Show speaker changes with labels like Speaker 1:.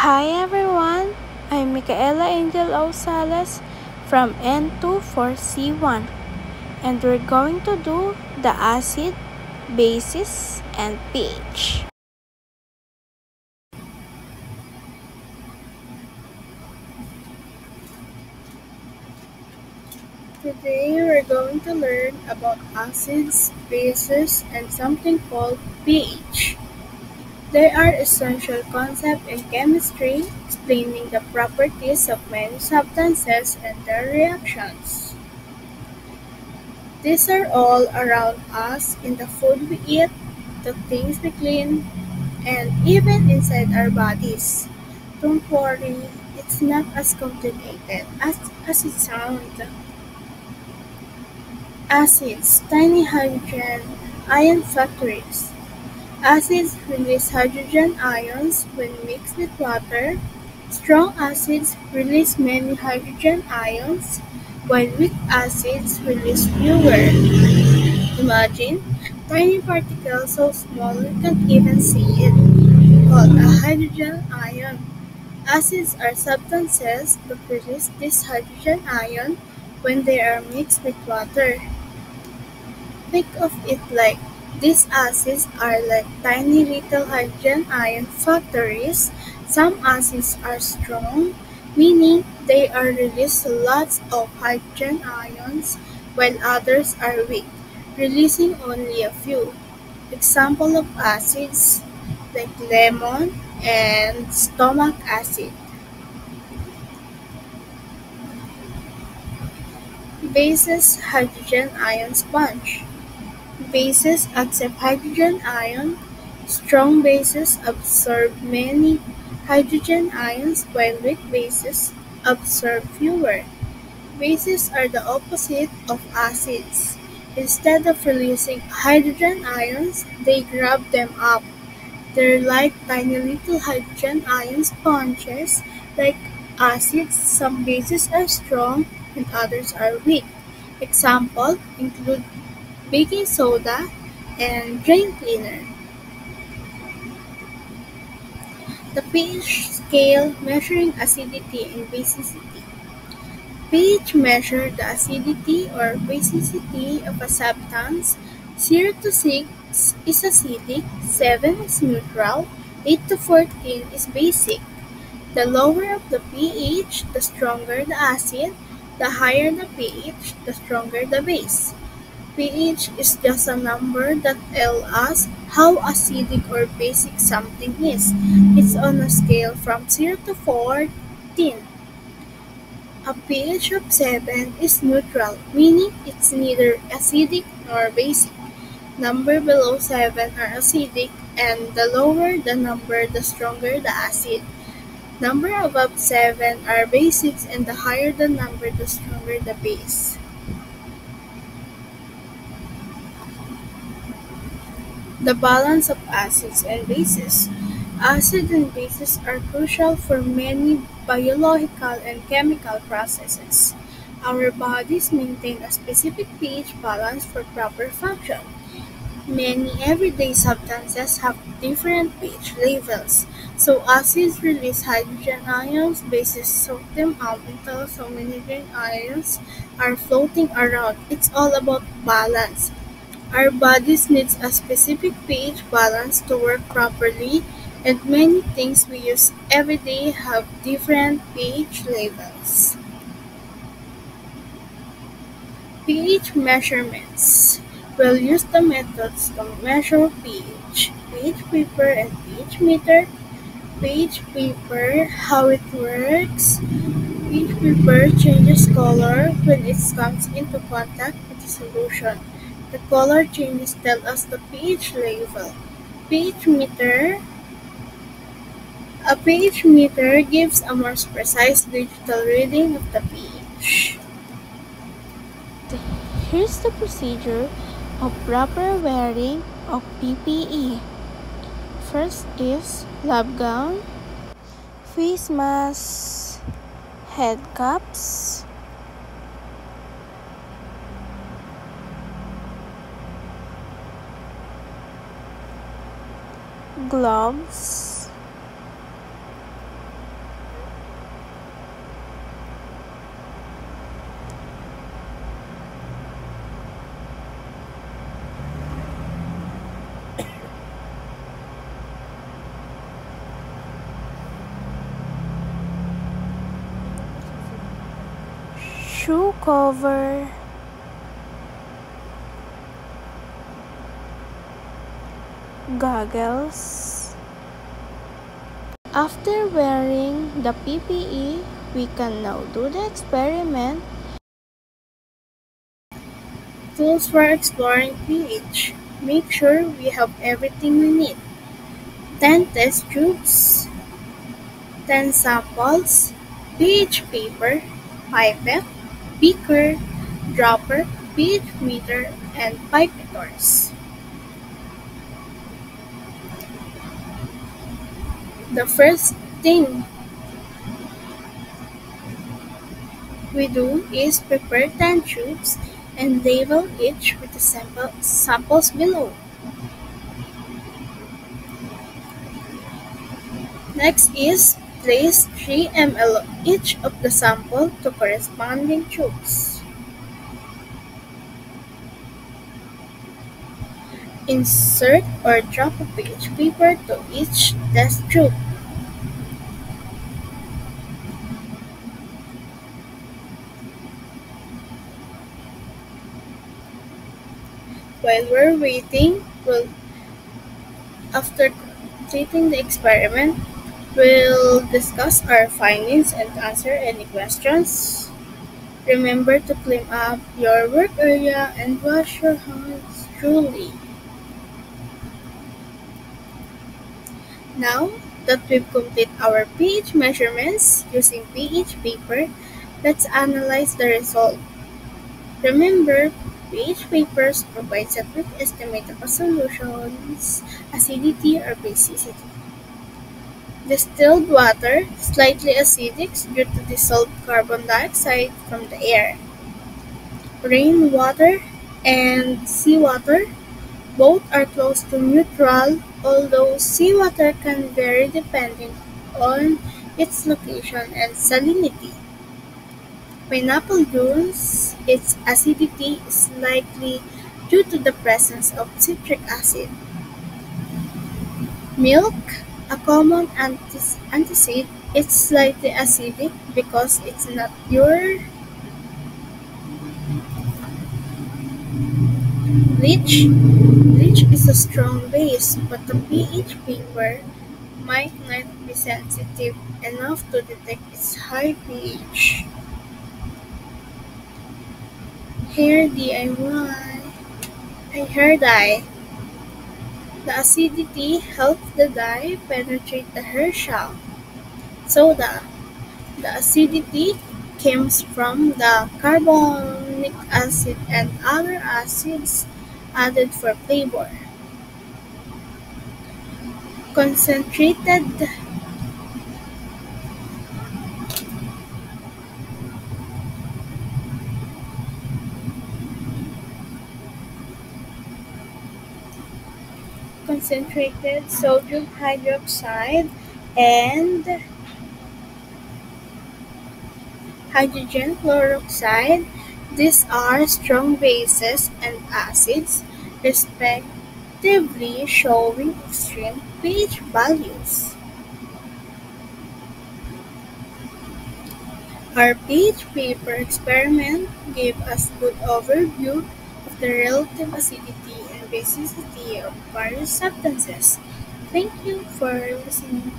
Speaker 1: Hi everyone, I'm Micaela Angel Osales from N24C1 and we're going to do the acid, bases, and pH. Today we're going to learn about acids, bases, and something called pH. They are essential concepts in chemistry explaining the properties of many substances and their reactions. These are all around us in the food we eat, the things we clean, and even inside our bodies. Don't worry, it's not as complicated as it sounds. Acids, tiny hydrogen ion factories. Acids release hydrogen ions when mixed with water. Strong acids release many hydrogen ions, while weak acids release fewer. Imagine tiny particles so small you can't even see it, called a hydrogen ion. Acids are substances that release this hydrogen ion when they are mixed with water. Think of it like these acids are like tiny little hydrogen ion factories. Some acids are strong, meaning they are release lots of hydrogen ions, while others are weak, releasing only a few. Example of acids like lemon and stomach acid. Bases hydrogen ion sponge. Bases accept hydrogen ion. Strong bases absorb many hydrogen ions while weak bases absorb fewer. Bases are the opposite of acids. Instead of releasing hydrogen ions, they grab them up. They're like tiny little hydrogen ion sponges. Like acids, some bases are strong and others are weak. Example include baking soda and drain cleaner. The pH scale measuring acidity and basicity. pH measures the acidity or basicity of a substance. 0 to 6 is acidic, 7 is neutral, 8 to 14 is basic. The lower of the pH, the stronger the acid, the higher the pH, the stronger the base. pH is just a number that tells us how acidic or basic something is. It's on a scale from 0 to 14. A pH of 7 is neutral, meaning it's neither acidic nor basic. Number below 7 are acidic, and the lower the number, the stronger the acid. Number above 7 are basics, and the higher the number, the stronger the base. The balance of acids and bases. Acids and bases are crucial for many biological and chemical processes. Our bodies maintain a specific pH balance for proper function. Many everyday substances have different pH levels, so acids release hydrogen ions, bases soak them up until so many green ions are floating around. It's all about balance. Our bodies needs a specific pH balance to work properly, and many things we use every day have different pH levels. pH measurements. We'll use the methods to measure pH. pH paper and pH meter. pH paper, how it works. pH paper changes color when it comes into contact with the solution. The color changes tell us the pH level. pH meter. A pH meter gives a more precise digital reading of the pH. Here's the procedure of proper wearing of PPE. First is lab gown, face mask, head caps, gloves, shoe cover, goggles. After wearing the PPE, we can now do the experiment. Tools for exploring pH. Make sure we have everything we need. 10 test tubes, 10 samples, pH paper, pipette, beaker, dropper, pH meter, and pipetors. The first thing we do is prepare 10 tubes and label each with the samples below. Next is place 3 ml of each of the sample to corresponding tubes. Insert or drop a pH paper to each test tube. While we're waiting, after completing the experiment, we'll discuss our findings and answer any questions. Remember to clean up your work area and wash your hands thoroughly. Now that we've completed our pH measurements using pH paper, let's analyze the result. Remember, pH papers provide a quick estimate of a solution's acidity or basicity. Distilled water, slightly acidic due to dissolved carbon dioxide from the air. Rainwater and seawater, both are close to neutral, although seawater can vary depending on its location and salinity. Pineapple juice, its acidity is likely due to the presence of citric acid. Milk, a common antacid, is slightly acidic because it's not pure. Bleach is a strong base, but the pH paper might not be sensitive enough to detect its high pH. Hair dye. The acidity helps the dye penetrate the hair shaft. Soda. The acidity comes from the carbonic acid and other acids added for flavor. Concentrated sodium hydroxide and hydrogen peroxide. These are strong bases and acids, respectively, showing extreme pH values. Our pH paper experiment gave us good overview of the relative acidity and basicity of various substances. Thank you for listening.